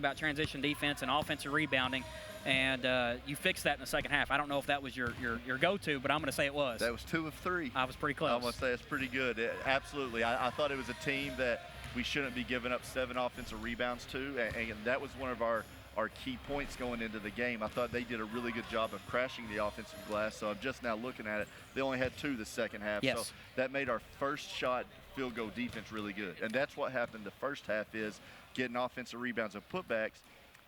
about transition defense and offensive rebounding, and you fixed that in the second half. I don't know if that was your go-to, but I'm going to say it was. That was 2 of 3. I was pretty close. I'm going to say it's pretty good. Absolutely. I thought it was a team that we shouldn't be giving up 7 offensive rebounds to, and that was one of our key points going into the game. I thought they did a really good job of crashing the offensive glass, so I'm just now looking at it. They only had 2 the second half, yes. So that made our first shot field goal defense really good. And that's what happened the first half, is getting offensive rebounds and putbacks.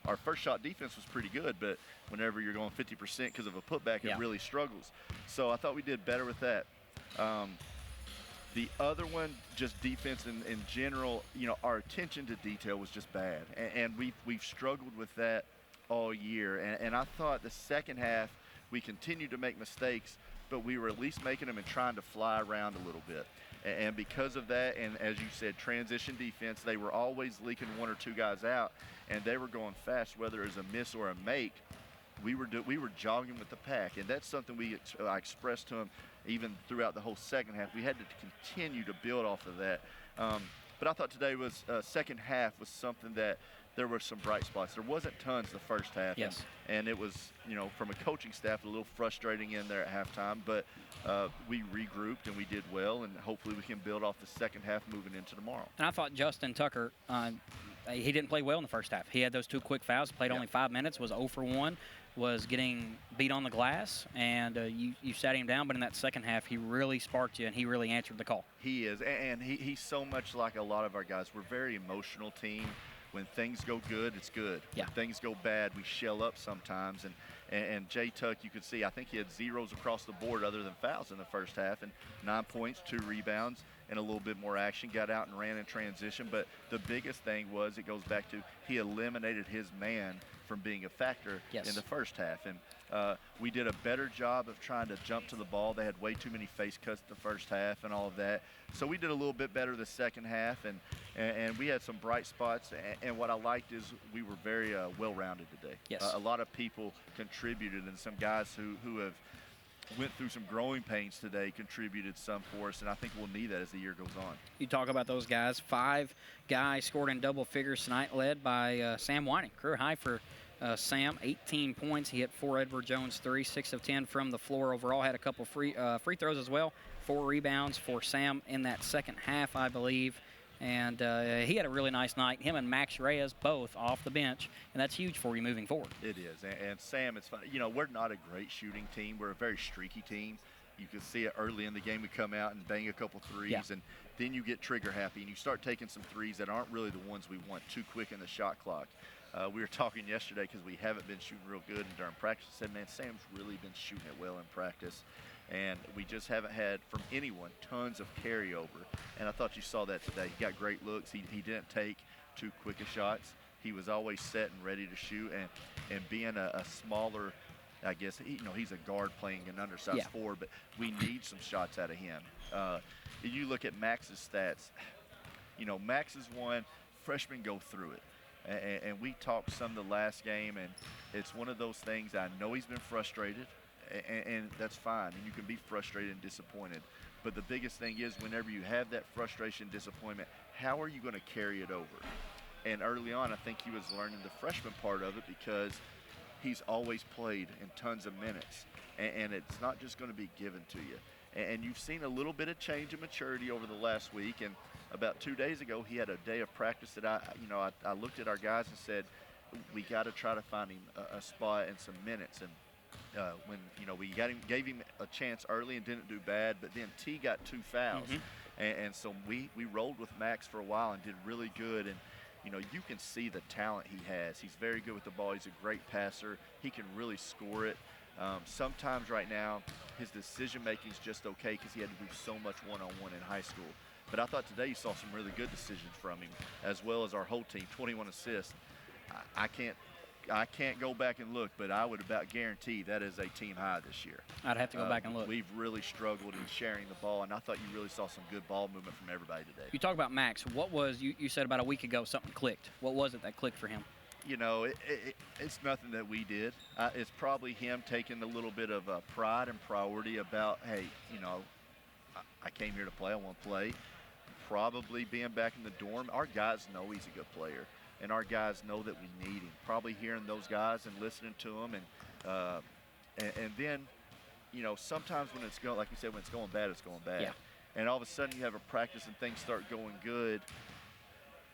Our first shot defense was pretty good, but whenever you're going 50% because of a putback, it really struggles. So I thought we did better with that. The other one, just defense in general, our attention to detail was just bad. And we've struggled with that all year. And I thought the second half, we continued to make mistakes, but we were at least making them and trying to fly around a little bit. And because of that, and as you said, transition defense, they were always leaking 1 or 2 guys out, and they were going fast, whether it was a miss or a make. We were jogging with the pack, and that's something I expressed to them even throughout the whole second half. We had to continue to build off of that. But I thought today was second half was something that there were some bright spots. There wasn't tons the first half, yes. And it was, from a coaching staff, a little frustrating in there at halftime. But we regrouped and we did well, and hopefully we can build off the second half moving into tomorrow. And I thought Justin Tucker, he didn't play well in the first half. He had those 2 quick fouls, played only 5 minutes, was 0 for 1, was getting beat on the glass, and you sat him down. But in that second half, he really sparked you, and he really answered the call. He is, and he's so much like a lot of our guys. We're a very emotional team. When things go good, it's good. Yeah. When things go bad, we shell up sometimes. And Jay Tuck, you could see, I think he had zeros across the board other than fouls in the first half, and 9 points, 2 rebounds, and a little bit more action. Got out and ran in transition. But the biggest thing was, it goes back to, he eliminated his man from being a factor in the first half. And we did a better job of trying to jump to the ball. They had way too many face cuts the first half and all of that. So we did a little bit better the second half, and we had some bright spots. And what I liked is we were very well-rounded today. Yes. A lot of people contributed, and some guys who have went through some growing pains today contributed some for us, and I think we'll need that as the year goes on. You talk about those guys. 5 guys scored in double figures tonight, led by Sam Whiting. Career high for Sam, 18 points. He hit 4 Edward Jones 3, 6 of 10 from the floor overall. Had a couple free throws as well. 4 rebounds for Sam in that second half, I believe. And he had a really nice night. Him and Max Reyes both off the bench, and that's huge for you moving forward. It is. And Sam, it's fun. We're not a great shooting team. We're a very streaky team. You can see it early in the game. We come out and bang a couple threes, and then you get trigger happy, and you start taking some threes that aren't really the ones we want, too quick in the shot clock. We were talking yesterday because we haven't been shooting real good, and during practice I said, man, Sam's really been shooting it well in practice. And we just haven't had, from anyone, tons of carryover. And I thought you saw that today. He got great looks. He didn't take too quick of shots. He was always set and ready to shoot. And being a smaller, I guess, he's a guard playing an undersized 4, but we need some shots out of him. You look at Max's stats. Max is one, freshmen go through it. And we talked some the last game, and it's one of those things. I know he's been frustrated, and that's fine. And you can be frustrated and disappointed. But the biggest thing is, whenever you have that frustration, disappointment, how are you going to carry it over? And early on, I think he was learning the freshman part of it, because he's always played in tons of minutes. And it's not just going to be given to you. And you've seen a little bit of change in maturity over the last week. And about 2 days ago, he had a day of practice that I looked at our guys and said, we got to try to find him a spot and some minutes. And when we gave him a chance early and didn't do bad, but then T got 2 fouls, and so we rolled with Max for a while and did really good. And you can see the talent he has. He's very good with the ball. He's a great passer. He can really score it. Sometimes right now his decision making is just okay because he had to do so much one-on-one in high school. But I thought today you saw some really good decisions from him, as well as our whole team. 21 assists. I can't go back and look, but I would about guarantee that is a team high this year. I'd have to go back and look. We've really struggled in sharing the ball, and I thought you really saw some good ball movement from everybody today. You talk about Max. What was, you said about a week ago something clicked. What was it that clicked for him? It's nothing that we did. It's probably him taking a little bit of pride and priority about, hey, I came here to play. I want to play. Probably being back in the dorm. Our guys know he's a good player. and our guys know that we need him. Probably hearing those guys and listening to them, and then, you know, sometimes when it's going, like you said, when it's going bad, it's going bad. Yeah. And all of a sudden you have a practice and things start going good,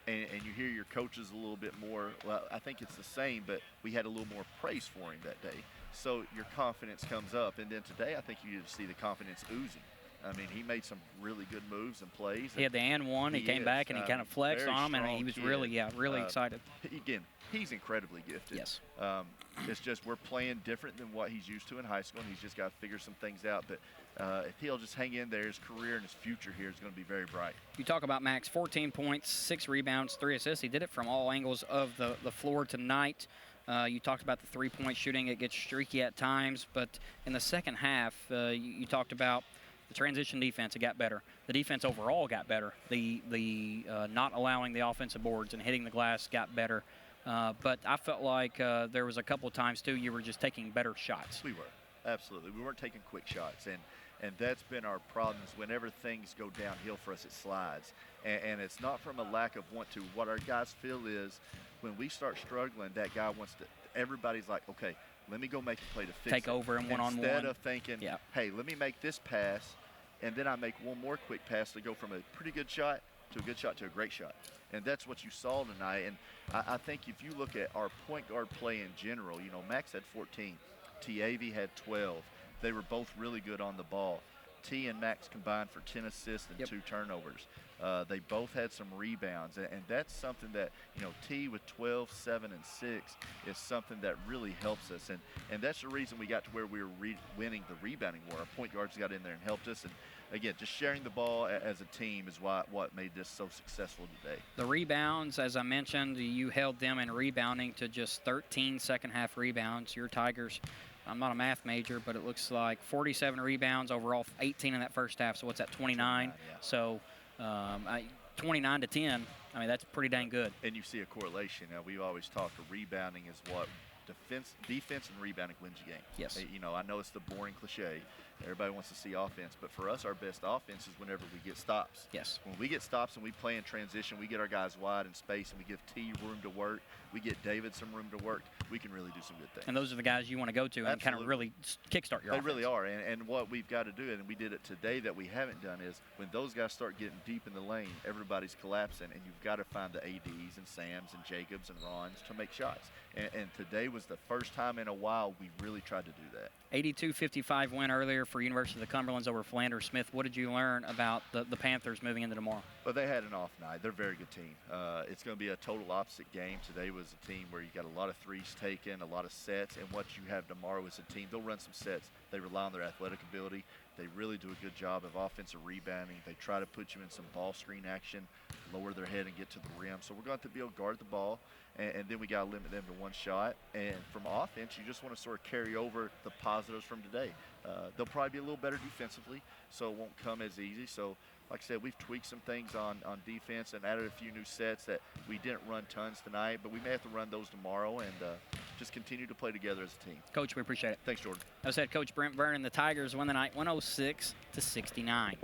and you hear your coaches a little bit more. Well, I think it's the same, but we had a little more praise for him that day. So your confidence comes up, and then today I think you see the confidence oozing. I mean, he made some really good moves and plays. He had the and one. He came back and he kind of flexed on him, and he was kid. really excited. Again, he's incredibly gifted. Yes. It's just we're playing different than what he's used to in high school, and he's just got to figure some things out. But if he'll just hang in there, his career and his future here is going to be very bright. You talk about Max, 14 points, 6 rebounds, 3 assists. He did it from all angles of the floor tonight. You talked about the three-point shooting. It gets streaky at times, but in the second half, you talked about the transition defense. It got better. The defense overall got better. The not allowing the offensive boards and hitting the glass got better. But I felt like there was a couple of times, too, you were just taking better shots. We were. Absolutely. We weren't taking quick shots. And that's been our problem is whenever things go downhill for us, it slides. And it's not from a lack of want to. What our guys feel is when we start struggling, that guy wants to – everybody's like, okay, let me go make a play to fix it. Take over and one-on-one. Instead of thinking, hey, let me make this pass, and then I make one more quick pass to go from a pretty good shot to a good shot to a great shot. And that's what you saw tonight. And I think if you look at our point guard play in general, you know, Max had 14. T.A.V. had 12. They were both really good on the ball. T and Max combined for 10 assists and 2 turnovers. They both had some rebounds, and that's something that, you know, T with 12, 7, and 6 is something that really helps us. And that's the reason we got to where we were winning the rebounding war. Our point guards got in there and helped us. And, again, just sharing the ball as a team is what made this so successful today. The rebounds, as I mentioned, you held them in rebounding to just 13 second-half rebounds. Your Tigers, I'm not a math major, but it looks like 47 rebounds overall, 18 in that first half. So what's that, 29? So 29 to 10, I mean, that's pretty dang good. And you see a correlation. Now, we always talk rebounding is what defense and rebounding wins you game. Yes. You know, I know it's the boring cliche. Everybody wants to see offense, but for us, our best offense is whenever we get stops. Yes. When we get stops and we play in transition, we get our guys wide in space, and we give T room to work. We get David some room to work. We can really do some good things. And those are the guys you want to go to and kind of really kickstart your offense. They really are. And what we've got to do, and we did it today that we haven't done, is when those guys start getting deep in the lane, everybody's collapsing, and you've got to find the ADs and Sams and Jacobs and Rons to make shots. And today was the first time in a while we really tried to do that. 82-55 win earlier for University of the Cumberlands over Flanders Smith. What did you learn about the Panthers moving into tomorrow? Well, they had an off night. They're a very good team. It's going to be a total opposite game. Today was a team where you got a lot of threes taken, a lot of sets, and what you have tomorrow is a team. They'll run some sets. They rely on their athletic ability. They really do a good job of offensive rebounding. They try to put you in some ball screen action, lower their head and get to the rim. So we're going to have to be able to guard the ball, and then we got to limit them to one shot. And from offense, you just want to sort of carry over the positives from today. They'll probably be a little better defensively, so it won't come as easy. So, like I said, we've tweaked some things on defense and added a few new sets that we didn't run tons tonight, but we may have to run those tomorrow and just continue to play together as a team. Coach, we appreciate it. Thanks, Jordan. That was head coach Brent Vernon. The Tigers win the night 106-69.